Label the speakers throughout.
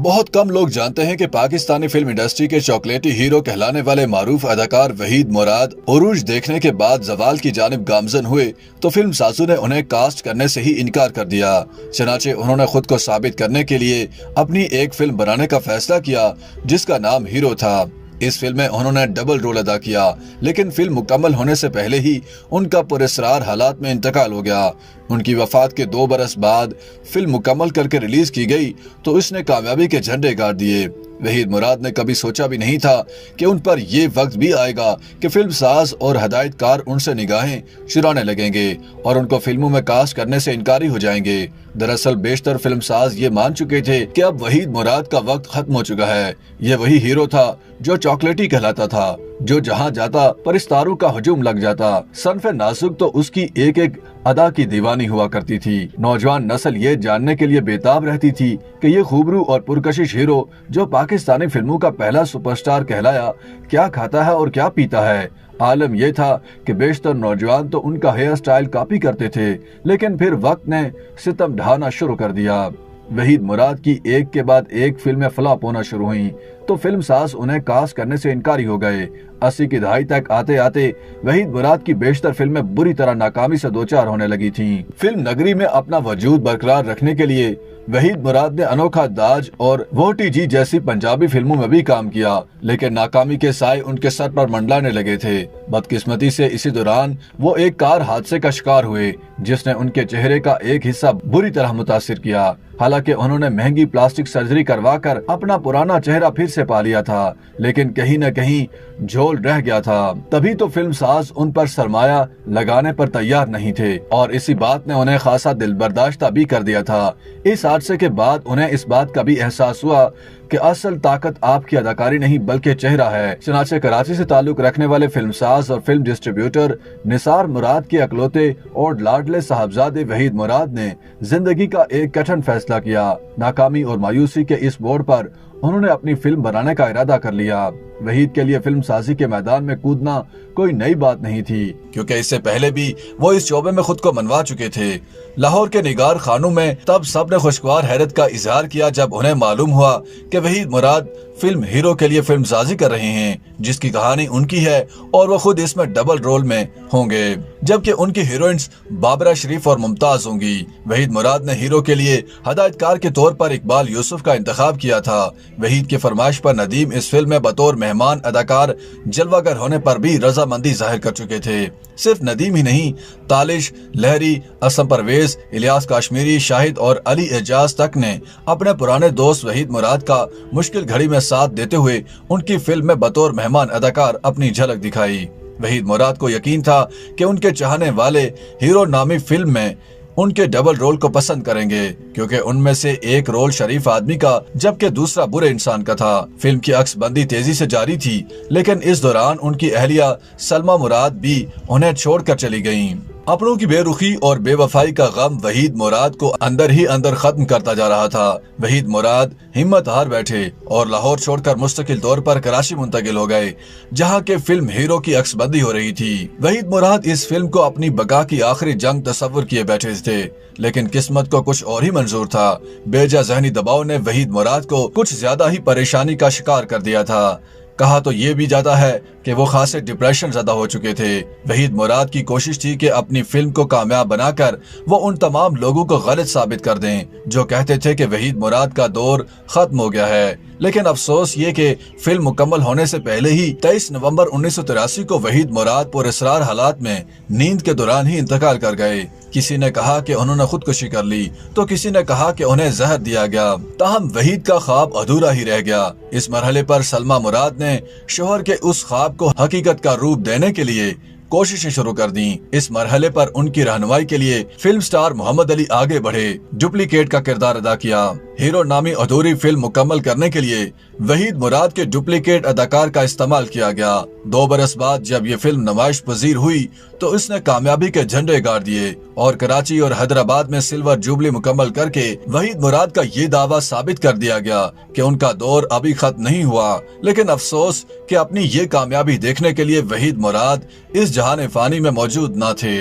Speaker 1: बहुत कम लोग जानते हैं कि पाकिस्तानी फिल्म इंडस्ट्री के चॉकलेटी हीरो कहलाने वाले मारूफ अदाकार वहीद मुराद उरूज देखने के बाद जवाल की जानिब गामजन हुए तो फिल्म साजों ने उन्हें कास्ट करने से ही इनकार कर दिया। चनाचे उन्होंने खुद को साबित करने के लिए अपनी एक फिल्म बनाने का फैसला किया जिसका नाम हीरो था। इस फिल्म में उन्होंने डबल रोल अदा किया, लेकिन फिल्म मुकम्मल होने से पहले ही उनका पुरस्कार हालात में इंतकाल हो गया। उनकी वफात के 2 बरस बाद फिल्म मुकम्मल करके रिलीज की गई तो इसने कामयाबी के झंडे गाड़ दिए। वहीद मुराद ने कभी सोचा भी नहीं था कि उन पर ये वक्त भी आएगा कि फिल्म साज और हदायतकार उनसे निगाहें चुराने लगेंगे और उनको फिल्मों में कास्ट करने से इनकारी हो जाएंगे। दरअसल बेशतर फिल्म साज ये मान चुके थे कि अब वहीद मुराद का वक्त खत्म हो चुका है। ये वही हीरो था जो चॉकलेटी कहलाता था, जो जहां जाता परिस्तारों का हजूम लग जाता। सनफे नाजुक तो उसकी एक एक अदा की दीवानी हुआ करती थी। नौजवान नस्ल ये जानने के लिए बेताब रहती थी कि ये खूबरू और पुरकशिश हीरो जो पाकिस्तानी फिल्मों का पहला सुपरस्टार कहलाया क्या खाता है और क्या पीता है। आलम यह था कि बेशतर नौजवान तो उनका हेयर स्टाइल कॉपी करते थे, लेकिन फिर वक्त ने सितम ढाना शुरू कर दिया। वहीद मुराद की एक के बाद एक फिल्में फ्लॉप होना शुरू हुई तो फिल्म साज उन्हें कास्ट करने से इनकारी हो गए। 80 की दहाई तक आते आते वहीद मुराद की बेशतर फिल्में बुरी तरह नाकामी से दोचार होने लगी थीं। फिल्म नगरी में अपना वजूद बरकरार रखने के लिए वहीद मुराद ने अनोखा दाज और वोटी जी जैसी पंजाबी फिल्मों में भी काम किया, लेकिन नाकामी के साए उनके सर पर मंडलाने लगे थे। बदकिस्मती से इसी दौरान वो एक कार हादसे का शिकार हुए जिसने उनके चेहरे का एक हिस्सा बुरी तरह मुतासिर किया। हालांकि उन्होंने महंगी प्लास्टिक सर्जरी करवाकर अपना पुराना चेहरा फिर से पा लिया था, लेकिन कहीं न कहीं झोल रह गया था। तभी तो फिल्म साज उन पर सरमाया लगाने पर तैयार नहीं थे और इसी बात ने उन्हें खासा दिल बर्दाश्त भी कर दिया था। इस हादसे के बाद उन्हें इस बात का भी एहसास हुआ कि असल ताकत आपकी अदाकारी नहीं बल्कि चेहरा है। चनाचे कराची से ताल्लुक रखने वाले फिल्म साज और फिल्म डिस्ट्रीब्यूटर निसार मुराद के अकलौते और लाडले साहबजादे वहीद मुराद ने जिंदगी का एक कठिन फैसला किया। नाकामी और मायूसी के इस मोड़ पर उन्होंने अपनी फिल्म बनाने का इरादा कर लिया। वहीद के लिए फिल्म साजी के मैदान में कूदना कोई नई बात नहीं थी, क्योंकि इससे पहले भी वो इस शोबे में खुद को मनवा चुके थे। लाहौर के निगार खानों में तब सबने खुशगवार हैरत का इजहार किया जब उन्हें मालूम हुआ कि वहीद मुराद फिल्म हीरो के लिए फिल्म साजी कर रहे हैं जिसकी कहानी उनकी है और वो खुद इसमें डबल रोल में होंगे, जबकि उनकी हीरोइंस बाबरा शरीफ और मुमताज होंगी। वहीद मुराद ने हीरो के लिए हदायतकार के तौर पर इकबाल यूसुफ का इंतखाब किया था। वहीद की फरमाइश पर नदीम इस फिल्म में बतौर मेहमान अदाकार जलवागर होने पर भी रजामंदी जाहिर कर चुके थे। सिर्फ नदीम ही नहीं, तालिश, लहरी, असम परवेज, इलियास काश्मीरी, शाहिद और अली एजाज तक ने अपने पुराने दोस्त वहीद मुराद का मुश्किल घड़ी में साथ देते हुए उनकी फिल्म में बतौर मेहमान अदाकार अपनी झलक दिखाई। वहीद मुराद को यकीन था कि उनके चाहने वाले हीरो नामी फिल्म में उनके डबल रोल को पसंद करेंगे, क्योंकि उनमें से एक रोल शरीफ आदमी का जबकि दूसरा बुरे इंसान का था। फिल्म की अक्सबंदी तेजी से जारी थी, लेकिन इस दौरान उनकी अहलिया सलमा मुराद भी उन्हें छोड़कर चली गईं। अपनों की बेरुखी और बेवफाई का गम वहीद मुराद को अंदर ही अंदर खत्म करता जा रहा था। वहीद मुराद हिम्मत हार बैठे और लाहौर छोड़कर मुस्तकिल तौर पर कराची मुंतकिल हो गए, जहां के फिल्म हीरो की अक्सबंदी हो रही थी। वहीद मुराद इस फिल्म को अपनी बका की आखिरी जंग तस्वुर किए बैठे थे, लेकिन किस्मत को कुछ और ही मंजूर था। बेजा जहनी दबाव ने वहीद मुराद को कुछ ज्यादा ही परेशानी का शिकार कर दिया था। कहा तो ये भी जाता है कि वो खासे डिप्रेशन ज्यादा हो चुके थे। वहीद मुराद की कोशिश थी कि अपनी फिल्म को कामयाब बनाकर वो उन तमाम लोगों को गलत साबित कर दें जो कहते थे कि वहीद मुराद का दौर खत्म हो गया है, लेकिन अफसोस ये कि फिल्म मुकम्मल होने से पहले ही 23 नवंबर 1983 को वहीद मुराद पुरअसरार हालात में नींद के दौरान ही इंतकाल कर गए। किसी ने कहा कि उन्होंने खुदकुशी कर ली तो किसी ने कहा कि उन्हें जहर दिया गया। ताहम वहीद का ख्वाब अधूरा ही रह गया। इस मरहले पर सलमा मुराद ने शोहर के उस ख्वाब को हकीकत का रूप देने के लिए कोशिशें शुरू कर दी। इस मरहले पर उनकी रहनुमाई के लिए फिल्म स्टार मोहम्मद अली आगे बढ़े, डुप्लीकेट का किरदार अदा किया। हीरो नामी अधूरी फिल्म मुकम्मल करने के लिए वहीद मुराद के डुप्लीकेट अदाकार का इस्तेमाल किया गया। 2 बरस बाद जब ये फिल्म नुमाइश पजीर हुई तो इसने कामयाबी के झंडे गाड़ दिए और कराची और हैदराबाद में सिल्वर जुबली मुकम्मल करके वहीद मुराद का ये दावा साबित कर दिया गया कि उनका दौर अभी खत्म नहीं हुआ। लेकिन अफसोस कि अपनी ये कामयाबी देखने के लिए वहीद मुराद इस जहान फानी में मौजूद न थे।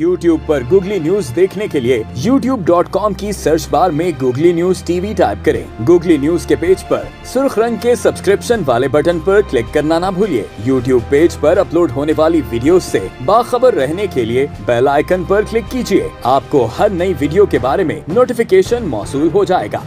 Speaker 2: YouTube पर गूगली न्यूज देखने के लिए youtube.com की सर्च बार में गूगली न्यूज टीवी टाइप करें। गूगली न्यूज के पेज पर सुर्ख रंग के सब्सक्रिप्शन वाले बटन पर क्लिक करना ना भूलिए। YouTube पेज पर अपलोड होने वाली वीडियो से बाखबर रहने के लिए बेल आइकन पर क्लिक कीजिए। आपको हर नई वीडियो के बारे में नोटिफिकेशन मौसूल हो जाएगा।